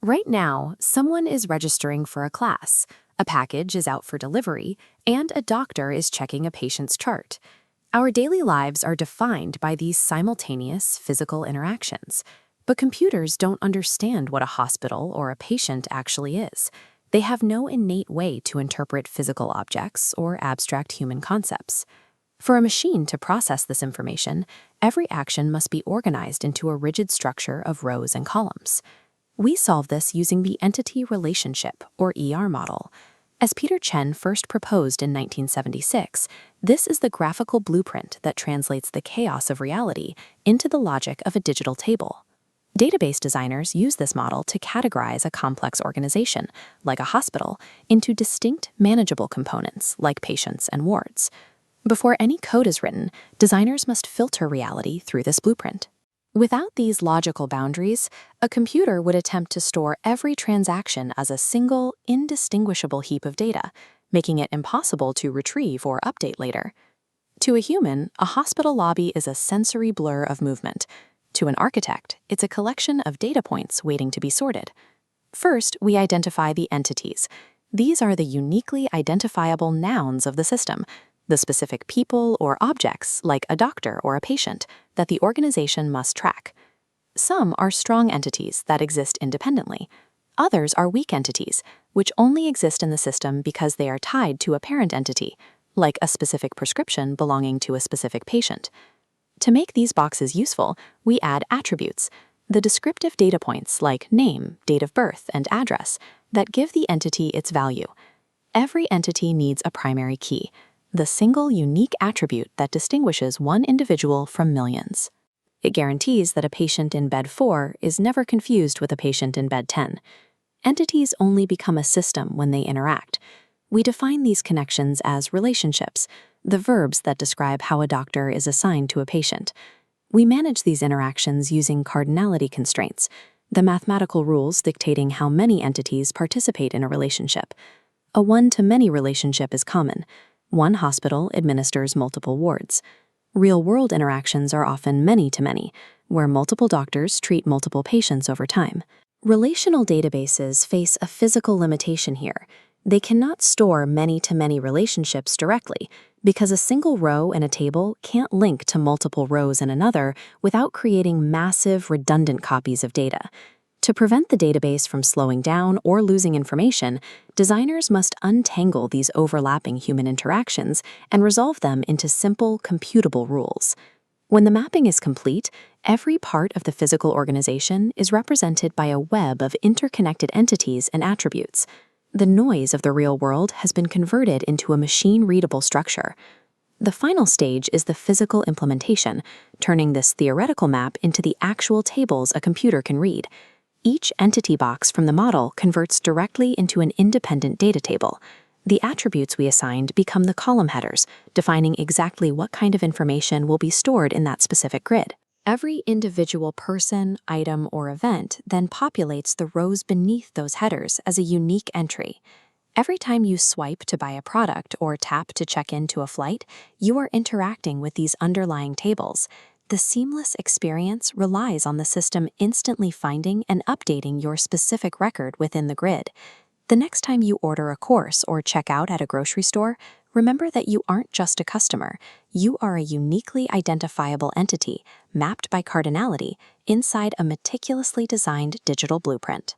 Right now, someone is registering for a class, a package is out for delivery, and a doctor is checking a patient's chart. Our daily lives are defined by these simultaneous physical interactions. But computers don't understand what a hospital or a patient actually is. They have no innate way to interpret physical objects or abstract human concepts. For a machine to process this information, every action must be organized into a rigid structure of rows and columns. We solve this using the entity relationship, or ER model. As Peter Chen first proposed in 1976, this is the graphical blueprint that translates the chaos of reality into the logic of a digital table. Database designers use this model to categorize a complex organization, like a hospital, into distinct, manageable components, like patients and wards. Before any code is written, designers must filter reality through this blueprint. Without these logical boundaries, a computer would attempt to store every transaction as a single, indistinguishable heap of data, making it impossible to retrieve or update later. To a human, a hospital lobby is a sensory blur of movement. To an architect, it's a collection of data points waiting to be sorted. First, we identify the entities. These are the uniquely identifiable nouns of the system, the specific people or objects, like a doctor or a patient, that the organization must track. Some are strong entities that exist independently. Others are weak entities, which only exist in the system because they are tied to a parent entity, like a specific prescription belonging to a specific patient. To make these boxes useful, we add attributes, the descriptive data points like name, date of birth, and address, that give the entity its value. Every entity needs a primary key, the single unique attribute that distinguishes one individual from millions. It guarantees that a patient in bed 4 is never confused with a patient in bed 10. Entities only become a system when they interact. We define these connections as relationships, the verbs that describe how a doctor is assigned to a patient. We manage these interactions using cardinality constraints, the mathematical rules dictating how many entities participate in a relationship. A one-to-many relationship is common. One hospital administers multiple wards. Real-world interactions are often many-to-many, where multiple doctors treat multiple patients over time. Relational databases face a physical limitation here. They cannot store many-to-many relationships directly, because a single row in a table can't link to multiple rows in another without creating massive, redundant copies of data. To prevent the database from slowing down or losing information, designers must untangle these overlapping human interactions and resolve them into simple, computable rules. When the mapping is complete, every part of the physical organization is represented by a web of interconnected entities and attributes. The noise of the real world has been converted into a machine-readable structure. The final stage is the physical implementation, turning this theoretical map into the actual tables a computer can read. Each entity box from the model converts directly into an independent data table. The attributes we assigned become the column headers, defining exactly what kind of information will be stored in that specific grid. Every individual person, item, or event then populates the rows beneath those headers as a unique entry. Every time you swipe to buy a product or tap to check into a flight, you are interacting with these underlying tables. The seamless experience relies on the system instantly finding and updating your specific record within the grid. The next time you order a course or check out at a grocery store, remember that you aren't just a customer. You are a uniquely identifiable entity, mapped by cardinality, inside a meticulously designed digital blueprint.